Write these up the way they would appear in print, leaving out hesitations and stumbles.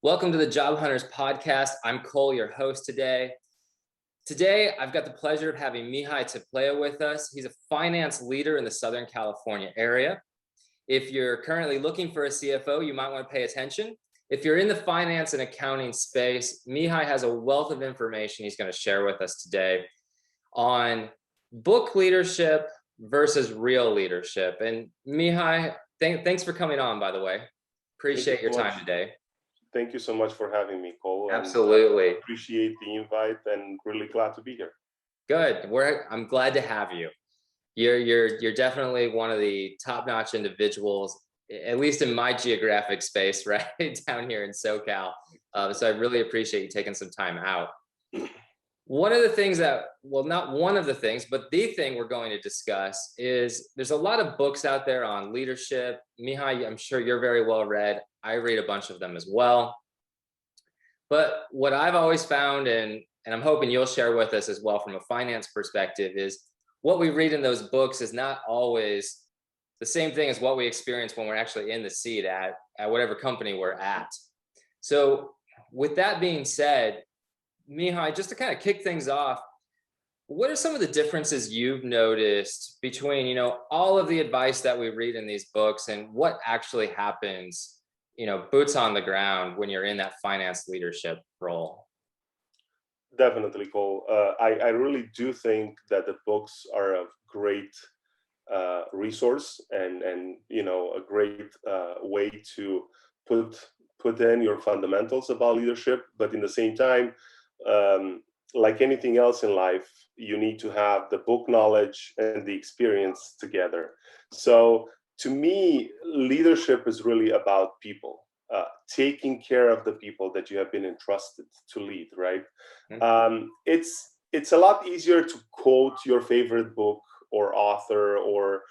Welcome to the Job Hunters podcast. I'm Cole, your host today. Today, I've got the pleasure of having Mihai Tiplea with us. He's a finance leader in the Southern California area. If you're currently looking for a CFO, you might want to pay attention. If you're in the finance and accounting space, Mihai has a wealth of information he's going to share with us today on book leadership versus real leadership. And Mihai, thanks for coming on, by the way. Appreciate your time today. Thank you so much for having me, Cole. Absolutely. And, appreciate the invite and really glad to be here. Good. I'm glad to have you. You're definitely one of the top-notch individuals, at least in my geographic space, right down here in SoCal. So I really appreciate you taking some time out. One of the things not one of the things, but the thing we're going to discuss is there's a lot of books out there on leadership. Mihai, I'm sure you're very well read. I read a bunch of them as well. But what I've always found, and I'm hoping you'll share with us as well from a finance perspective, is what we read in those books is not always the same thing as what we experience when we're actually in the seat at whatever company we're at. So with that being said, Mihai, just to kind of kick things off, what are some of the differences you've noticed between, all of the advice that we read in these books and what actually happens, boots on the ground when you're in that finance leadership role? Definitely, Cole. I really do think that the books are a great resource and a great way to put in your fundamentals about leadership. But in the same time, like anything else in life, you need to have the book knowledge and the experience together. So to me, leadership is really about people, taking care of the people that you have been entrusted to lead, right? Mm-hmm. It's a lot easier to quote your favorite book or author or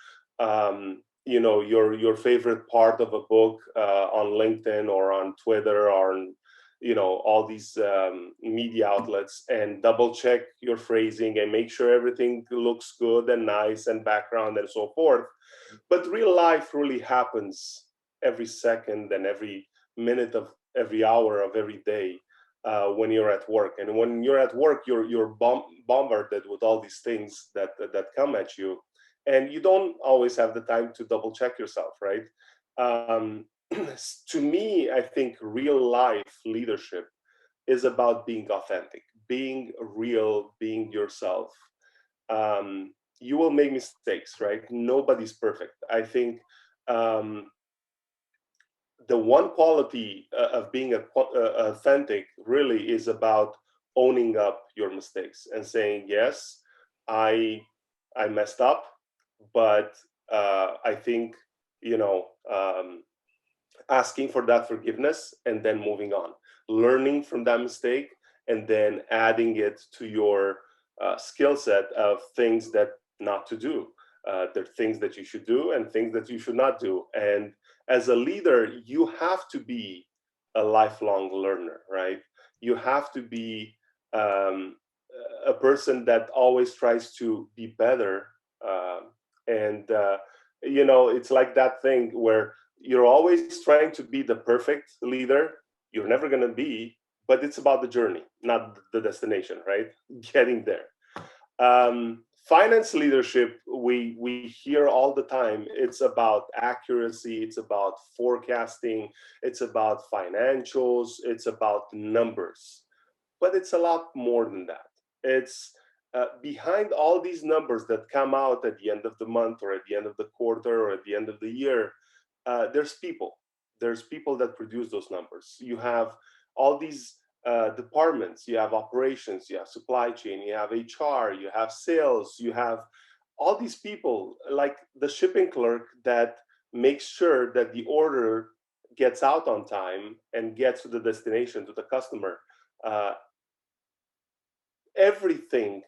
your favorite part of a book on LinkedIn or on Twitter or on all these media outlets, and double check your phrasing and make sure everything looks good and nice and background and so forth. But real life really happens every second and every minute of every hour of every day when you're at work. And when you're at work, you're bombarded with all these things that come at you, and you don't always have the time to double check yourself, right? To me, I think real life leadership is about being authentic, being real, being yourself. You will make mistakes, right? Nobody's perfect. I think the one quality of being authentic really is about owning up your mistakes and saying, yes, I messed up, but I think, asking for that forgiveness and then moving on, learning from that mistake, and then adding it to your skill set of things that not to do. There are things that you should do and things that you should not do. And as a leader, you have to be a lifelong learner, right? You have to be a person that always tries to be better. It's like that thing where you're always trying to be the perfect leader. You're never going to be, but it's about the journey, not the destination, right? Getting there. Finance leadership, we hear all the time, it's about accuracy, it's about forecasting, it's about financials, it's about numbers. But it's a lot more than that. It's behind all these numbers that come out at the end of the month or at the end of the quarter or at the end of the year, there's people. There's people that produce those numbers. You have all these departments. You have operations, you have supply chain, you have HR, you have sales, you have all these people, like the shipping clerk that makes sure that the order gets out on time and gets to the destination, to the customer. Everything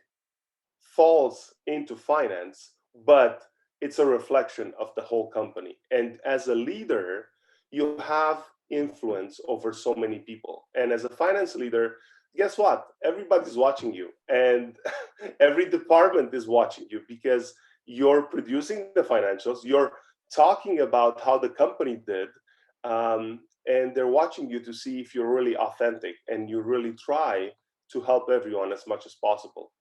falls into finance, but it's a reflection of the whole company. And as a leader, you have influence over so many people. And as a finance leader, guess what? Everybody's watching you, and every department is watching you because you're producing the financials, you're talking about how the company did, and they're watching you to see if you're really authentic and you really try to help everyone as much as possible.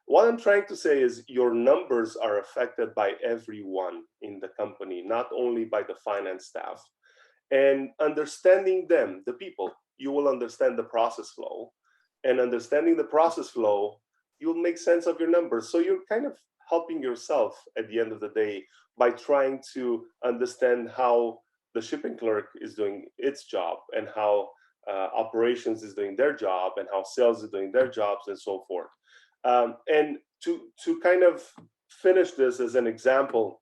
What I'm trying to say is your numbers are affected by everyone in the company, not only by the finance staff. And understanding them, the people, you will understand the process flow. And understanding the process flow, you'll make sense of your numbers. So you're kind of helping yourself at the end of the day by trying to understand how the shipping clerk is doing its job, and how operations is doing their job, and how sales is doing their jobs, and so forth. And to kind of finish this as an example,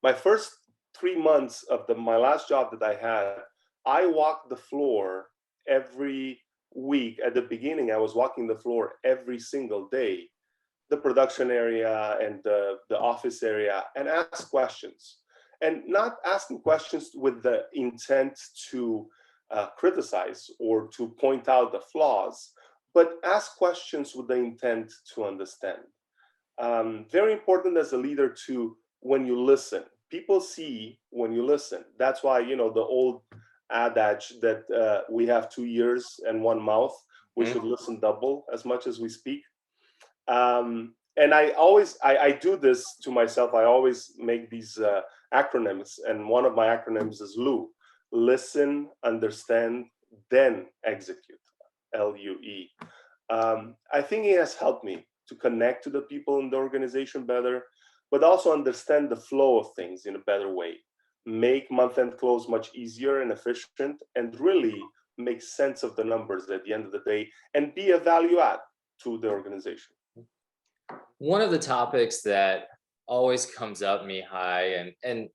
my first 3 months of my last job that I had, I walked the floor every week. At the beginning, I was walking the floor every single day, the production area and the office area, and ask questions. And not asking questions with the intent to criticize or to point out the flaws, but ask questions with the intent to understand. Very important as a leader to, when you listen, people see when you listen. That's why, the old adage that we have 2 ears and one mouth, we should listen double as much as we speak. And I do this to myself. I always make these acronyms, and one of my acronyms is L.U. Listen, understand, then execute. L.U.E. I think it has helped me to connect to the people in the organization better, but also understand the flow of things in a better way, make month-end close much easier and efficient, and really make sense of the numbers at the end of the day, and be a value add to the organization. One of the topics that always comes up, Mihai, and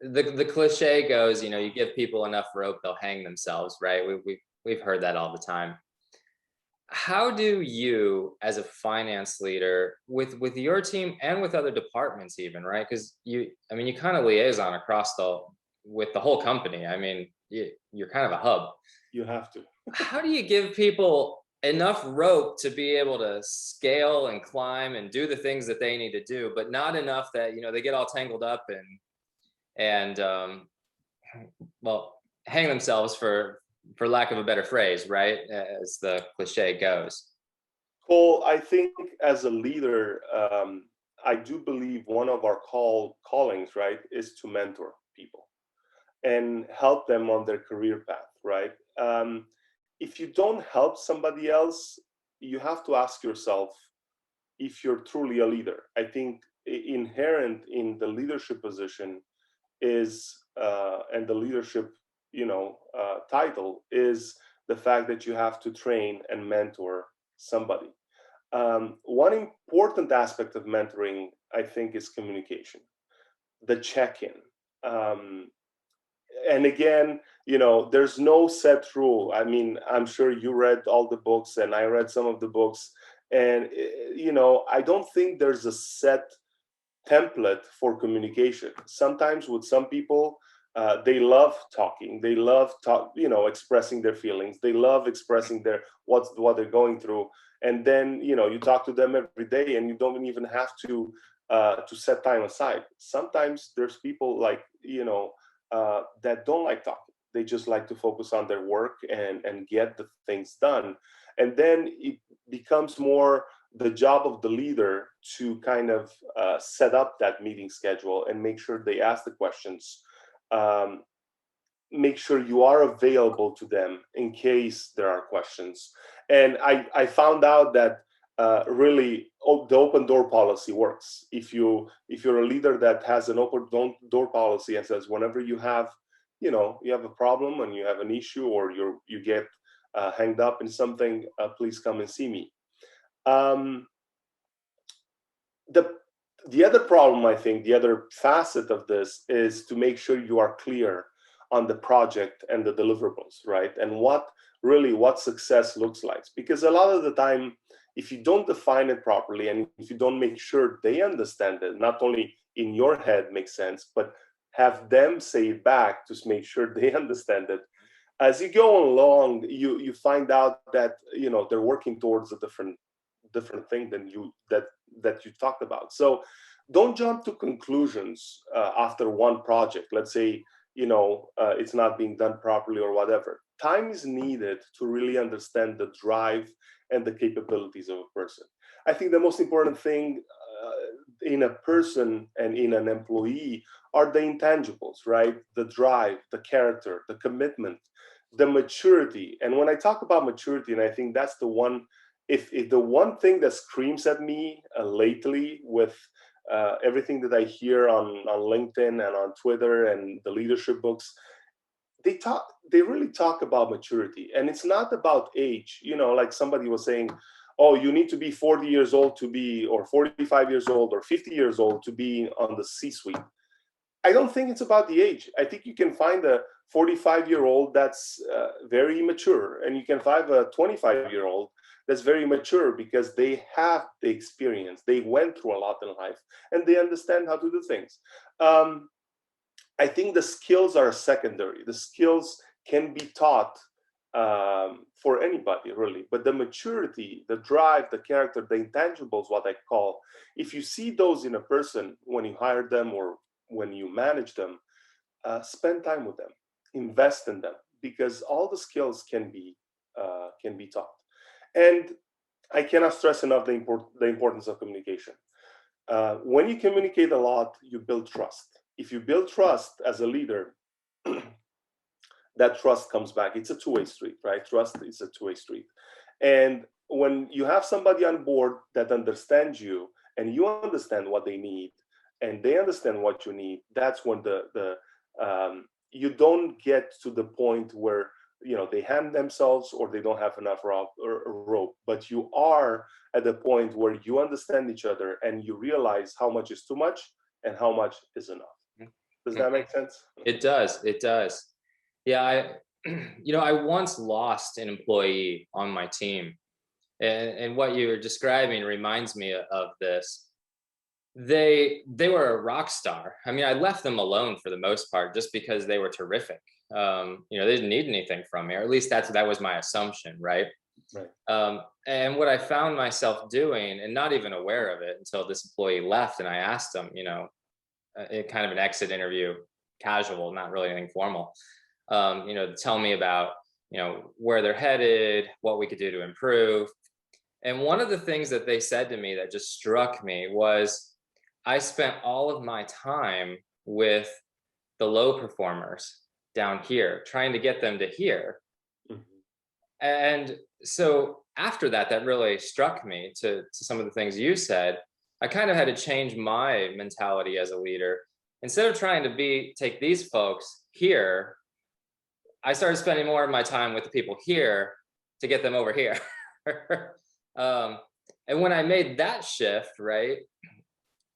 the cliche goes, you give people enough rope, they'll hang themselves, right? We've heard that all the time. How do you, as a finance leader, with your team and with other departments even, right? Because you kind of liaison across with the whole company. You're kind of a hub. You have to. How do you give people enough rope to be able to scale and climb and do the things that they need to do, but not enough that, they get all tangled up and well, hang themselves, for lack of a better phrase, right? As the cliche goes. Cole, I think as a leader, I do believe one of our callings, right, is to mentor people and help them on their career path, right? If you don't help somebody else, you have to ask yourself if you're truly a leader. I think inherent in the leadership position is, and the leadership, title is the fact that you have to train and mentor somebody. One important aspect of mentoring, I think, is communication, the check-in. And again, there's no set rule. I'm sure you read all the books, and I read some of the books, and I don't think there's a set template for communication. Sometimes with some people, they love talking. They love expressing their feelings. They love expressing what they're going through. And then you talk to them every day, and you don't even have to set time aside. Sometimes there's people like that don't like talking. They just like to focus on their work and get the things done. And then it becomes more the job of the leader to kind of set up that meeting schedule and make sure they ask the questions. Make sure you are available to them in case there are questions. And I found out that really the open door policy works. If you're a leader that has an open door policy and says, whenever you have a problem and you have an issue, or you get hanged up in something, please come and see me. The other problem, I think, the other facet of this is to make sure you are clear on the project and the deliverables, right? And what success looks like. Because a lot of the time, if you don't define it properly, and if you don't make sure they understand it, not only in your head makes sense, but have them say it back to make sure they understand it. As you go along, you find out that they're working towards a different thing than that you talked about. So don't jump to conclusions after one project. Let's say it's not being done properly or whatever. Time is needed to really understand the drive and the capabilities of a person. I think the most important thing in a person and in an employee are the intangibles, right? The drive, the character, the commitment, the maturity. And when I talk about maturity, and I think that's the one, if the one thing that screams at me lately with everything that I hear on LinkedIn and on Twitter and the leadership books, they really talk about maturity, and it's not about age. Like somebody was saying, oh, you need to be 40 years old to be, or 45 years old or 50 years old to be on the C-suite. I don't think it's about the age. I think you can find a 45-year-old that's very mature, and you can find a 25-year-old that's very mature because they have the experience. They went through a lot in life, and they understand how to do things. I think the skills are secondary. The skills can be taught for anybody, really. But the maturity, the drive, the character, the intangibles, what I call, if you see those in a person when you hire them or when you manage them, spend time with them, invest in them, because all the skills can be taught. And I cannot stress enough the importance of communication. When you communicate a lot, you build trust. If you build trust as a leader, that trust comes back. It's a two-way street, right? Trust is a two-way street. And when you have somebody on board that understands you and you understand what they need and they understand what you need, that's when you don't get to the point where they hand themselves or they don't have enough rope, but you are at the point where you understand each other and you realize how much is too much and how much is enough. Does that make sense? It does. It does. Yeah. I once lost an employee on my team, and what you were describing reminds me of this. They were a rock star. I mean, I left them alone for the most part just because they were terrific. They didn't need anything from me, or at least that was my assumption, right? Right. And what I found myself doing, and not even aware of it until this employee left, and I asked them, kind of an exit interview, casual, not really anything formal, to tell me about, where they're headed, what we could do to improve. And one of the things that they said to me that just struck me was, I spent all of my time with the low performers down here, trying to get them to here. Mhm. And so after that really struck me to some of the things you said. I kind of had to change my mentality as a leader. Instead of trying to take these folks here, I started spending more of my time with the people here to get them over here. And when I made that shift, right,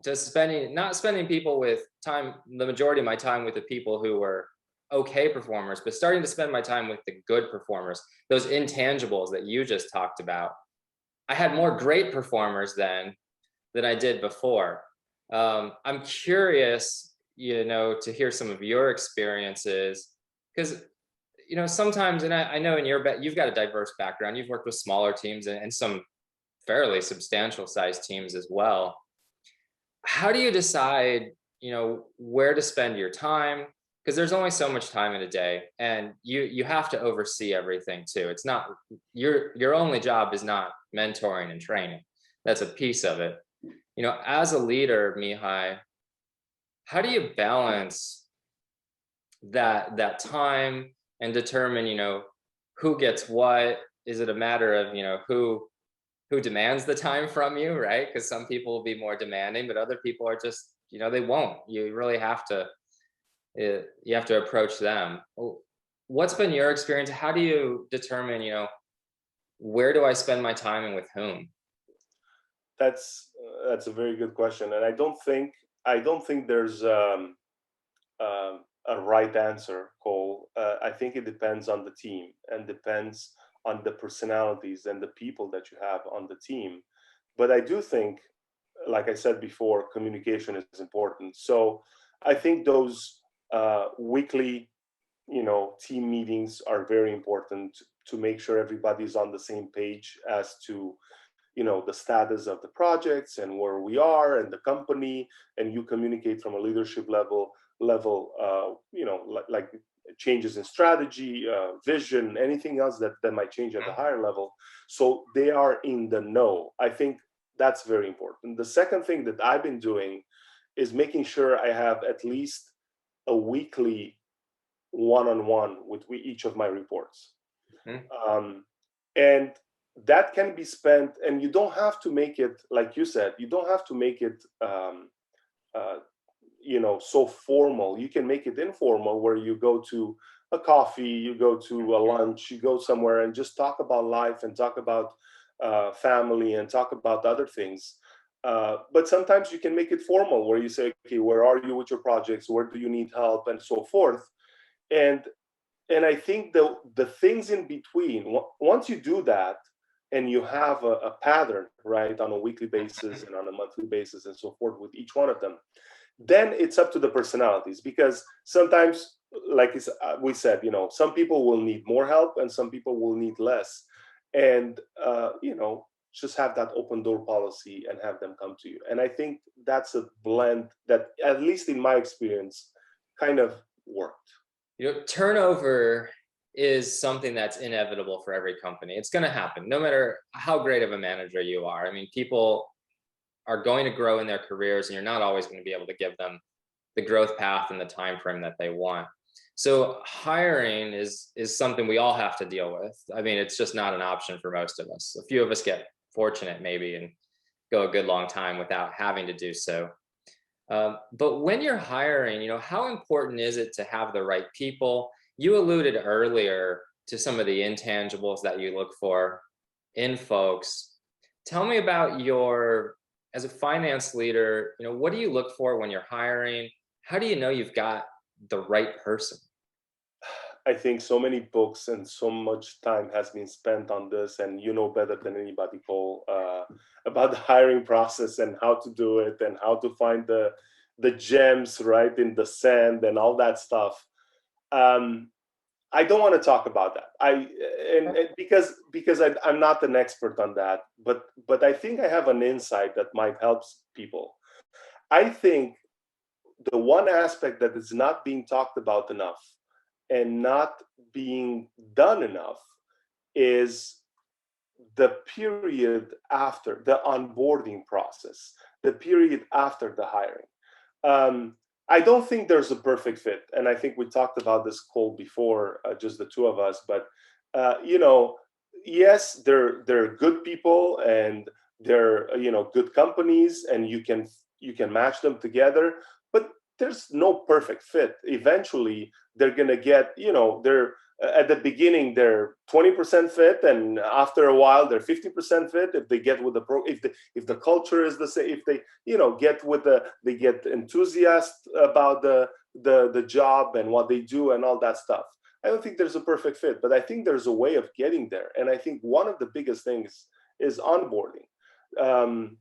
to not spending people with time, the majority of my time with the people who were okay performers, but starting to spend my time with the good performers, those intangibles that you just talked about. I had more great performers then than I did before. I'm curious, to hear some of your experiences, because sometimes, and I know you've got a diverse background. You've worked with smaller teams and some fairly substantial sized teams as well. How do you decide, where to spend your time? Because there's only so much time in a day, and you have to oversee everything too. It's not your only job is not mentoring and training. That's a piece of it. As a leader, Mihai, how do you balance that time and determine, who gets what? Is it a matter of, who demands the time from you, right? Because some people will be more demanding, but other people are just, they won't. You really have to, you have to approach them. What's been your experience? How do you determine, where do I spend my time and with whom? That's a very good question, and I don't think there's a right answer, Cole. I think it depends on the team and depends on the personalities and the people that you have on the team. But I do think, like I said before, communication is important. So I think those weekly, team meetings are very important to make sure everybody's on the same page as to the status of the projects and where we are and the company, and you communicate from a leadership level level, like changes in strategy, vision, anything else that might change at the higher level. So they are in the know. I think that's very important. The second thing that I've been doing is making sure I have at least a weekly one-on-one with each of my reports. Mhm. And that can be spent, and you don't have to make it, like you said, you don't have to make it uh, so formal. You can make it informal, where you go to a coffee, you go to a lunch, you go somewhere and just talk about life and talk about family and talk about other things. But sometimes you can make it formal, where you say, okay, where are you with your projects, where do you need help, and so forth. And and I think the things in between, once you do that and you have a pattern, right, on a weekly basis and on a monthly basis and so forth with each one of them, then it's up to the personalities. Because sometimes, like we said, some people will need more help and some people will need less. And just have that open door policy and have them come to you. And I think that's a blend that, at least in my experience, kind of worked. Turnover is something that's inevitable for every company. It's going to happen no matter how great of a manager you are. I mean, people are going to grow in their careers, and you're not always going to be able to give them the growth path and the time frame that they want. So hiring is something we all have to deal with. I mean, it's just not an option for most of us. A few of us get fortunate maybe and go a good long time without having to do so. But when you're hiring, how important is it to have the right people? You alluded earlier to some of the intangibles that you look for in folks. Tell me about as a finance leader, what do you look for when you're hiring? How do you know you've got the right person? I think so many books and so much time has been spent on this, and you know better than anybody, Cole, about the hiring process and how to do it and how to find the gems right in the sand and all that stuff. Um, I don't want to talk about that. And because I'm not an expert on that, but I think I have an insight that might help people. I think the one aspect that is not being talked about enough and not being done enough is the period after the onboarding process, the period after the hiring. Um, I don't think there's a perfect fit, and I think we talked about this, Cole, before, just the two of us. But uh, you know, yes, they're good people, and they're good companies, and you can match them together. But there's no perfect fit. Eventually, they're gonna get they're at the beginning they're 20% fit, and after a while they're 50% fit if they get with the if the culture is the same, if they get with they get enthusiastic about the job and what they do and all that stuff. I don't think there's a perfect fit, but I think there's a way of getting there. And I think one of the biggest things is onboarding. um,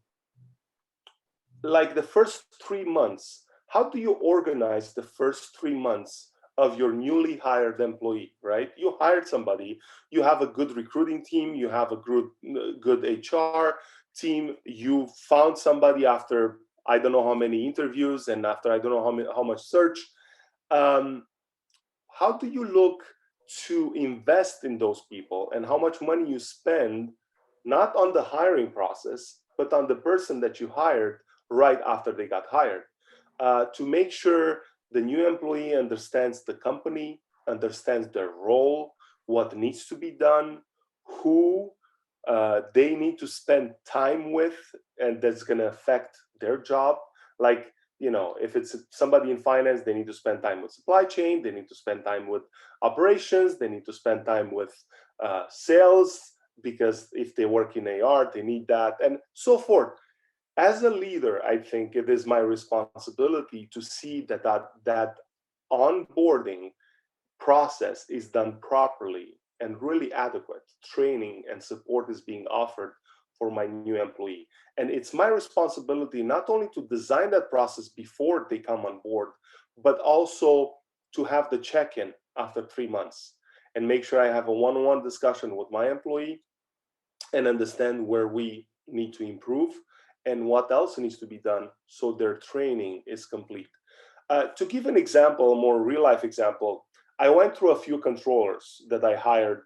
like the first 3 months, how do you organize the first 3 months of your newly hired employee? Right, you hired somebody, you have a good recruiting team, you have a good HR team, you found somebody after I don't know how many interviews and after I don't know how much search. um, how do you look to invest in those people, and how much money you spend, not on the hiring process but on the person that you hired right after they got hired, to make sure the new employee understands the company, understands their role, what needs to be done, who they need to spend time with, and that's going to affect their job. Like, if it's somebody in finance, they need to spend time with supply chain, they need to spend time with operations, they need to spend time with sales, because if they work in AR, they need that, and so forth. As a leader, I think it is my responsibility to see that onboarding process is done properly and really adequate. Training and support is being offered for my new employee. And it's my responsibility not only to design that process before they come on board, but also to have the check in after 3 months and make sure I have a one on one discussion with my employee and understand where we need to improve and what else needs to be done so their training is complete. To give an example, a more real life example, I went through a few controllers that I hired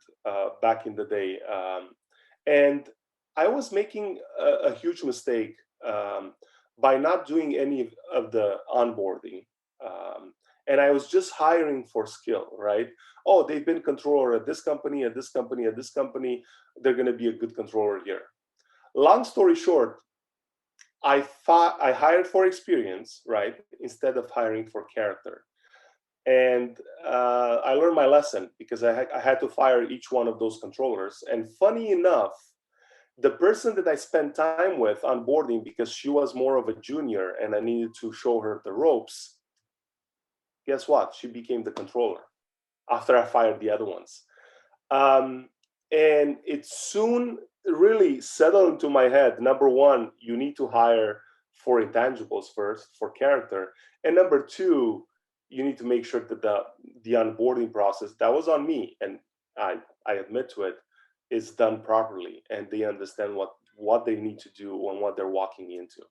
back in the day, and I was making a huge mistake by not doing any of the onboarding. And I was just hiring for skill, right? Oh, they've been controller at this company, at this company, at this company. They're going to be a good controller here. Long story short, I hired for experience, right, instead of hiring for character. And I learned my lesson because I had to fire each one of those controllers. And funny enough, the person that I spent time with onboarding, because she was more of a junior and I needed to show her the ropes, guess what? She became the controller after I fired the other ones. And it soon really settled into my head. Number one, you need to hire for intangibles first, for character. And number two, you need to make sure that the onboarding process, that was on me, and I admit to it, is done properly, and they understand what they need to do and what they're walking into.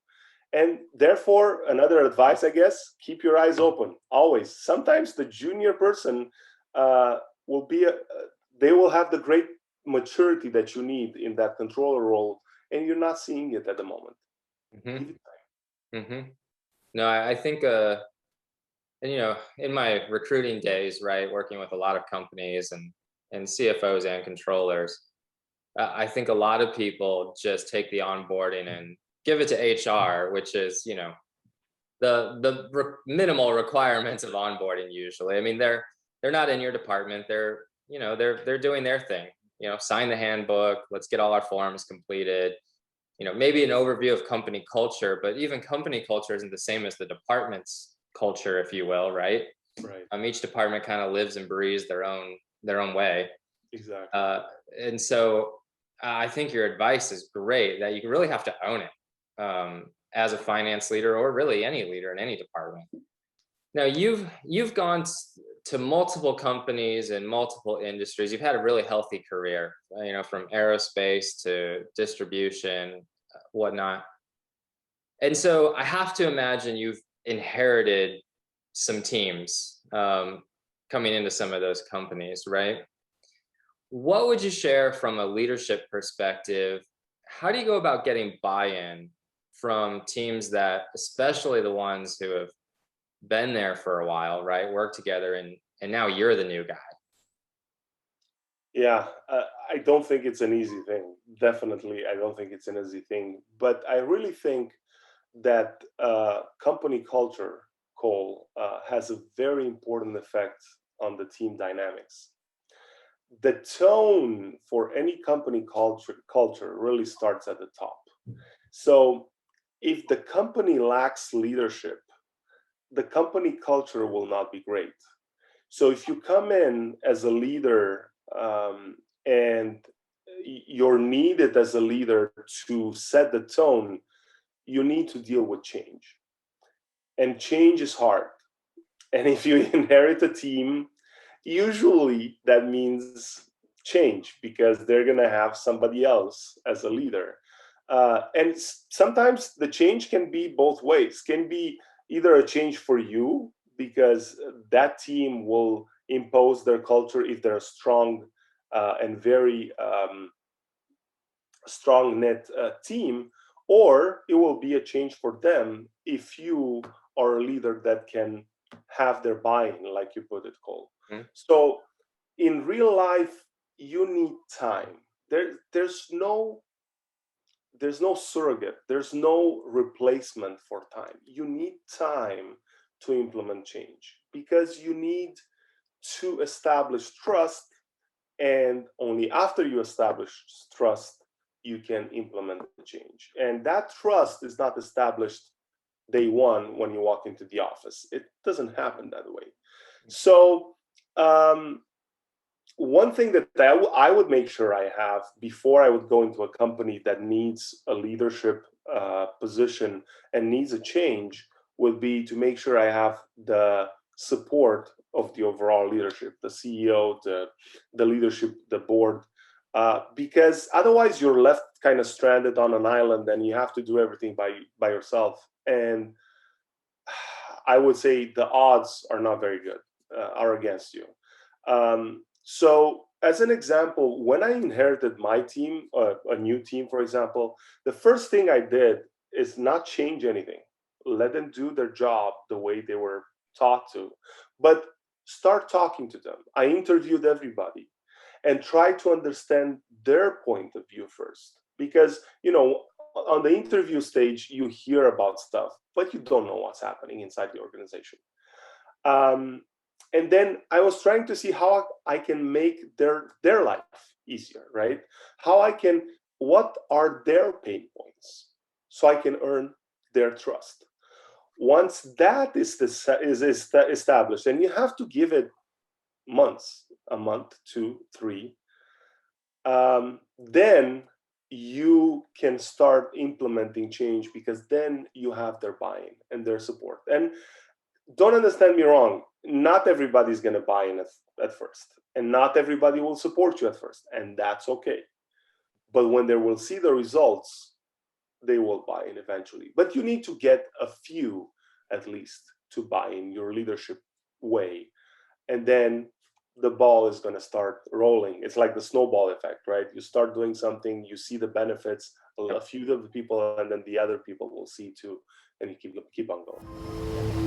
And therefore, another advice, I guess, keep your eyes open always. Sometimes the junior person will be they will have the great maturity that you need in that controller role, and you're not seeing it at the moment. Mm-hmm. Mm-hmm. No, I think, and in my recruiting days, right, working with a lot of companies and CFOs and controllers, I think a lot of people just take the onboarding and give it to HR, which is, the minimal requirements of onboarding usually. I mean, they're not in your department. They're doing their thing. Sign the handbook. Let's get all our forms completed. Maybe an overview of company culture, but even company culture isn't the same as the department's culture, if you will, right? Right. Each department kind of lives and breathes their own way. Exactly. And so I think your advice is great, that you really have to own it as a finance leader, or really any leader in any department. Now you've gone to multiple companies in multiple industries. You've had a really healthy career, from aerospace to distribution, whatnot. And so I have to imagine you've inherited some teams coming into some of those companies, right? What would you share from a leadership perspective? How do you go about getting buy-in from teams that, especially the ones who have been there for a while, right? Work together, and now you're the new guy. Yeah, I don't think it's an easy thing. Definitely, I don't think it's an easy thing. But I really think that company culture, Cole, has a very important effect on the team dynamics. The tone for any company culture really starts at the top. So if the company lacks leadership, the company culture will not be great. So if you come in as a leader, and you're needed as a leader to set the tone, you need to deal with change. And change is hard. And if you inherit a team, usually that means change, because they're going to have somebody else as a leader. And sometimes the change can be both ways, can be either a change for you, because that team will impose their culture if they're a strong and very strong knit team, or it will be a change for them if you are a leader that can have their buy-in, like you put it, Cole. Mhm. So in real life, you need time. There's no surrogate. There's no replacement for time. You need time to implement change, because you need to establish trust, and only after you establish trust, you can implement the change. And that trust is not established day one when you walk into the office. It doesn't happen that way. So one thing that I would make sure I have before I would go into a company that needs a leadership position and needs a change would be to make sure I have the support of the overall leadership, the CEO, the leadership, the board, because otherwise you're left kind of stranded on an island and you have to do everything by yourself. And I would say the odds are not very good, are against you. So as an example, when I inherited my team, a new team, for example, the first thing I did is not change anything. Let them do their job the way they were taught to, but start talking to them. I interviewed everybody and try to understand their point of view first. Because, on the interview stage, you hear about stuff, but you don't know what's happening inside the organization. And then I was trying to see how I can make their life easier, right? What are their pain points, so I can earn their trust. Once that is established, and you have to give it months, a month, 2, 3, then you can start implementing change, because then you have their buy-in and their support. And don't understand me wrong, not everybody's going to buy in at first, and not everybody will support you at first, and that's okay. But when they will see the results, they will buy in eventually. But you need to get a few at least to buy in your leadership way, and then the ball is going to start rolling. It's like the snowball effect, right? You start doing something, you see the benefits, a few of the people, and then the other people will see too, and you keep on going.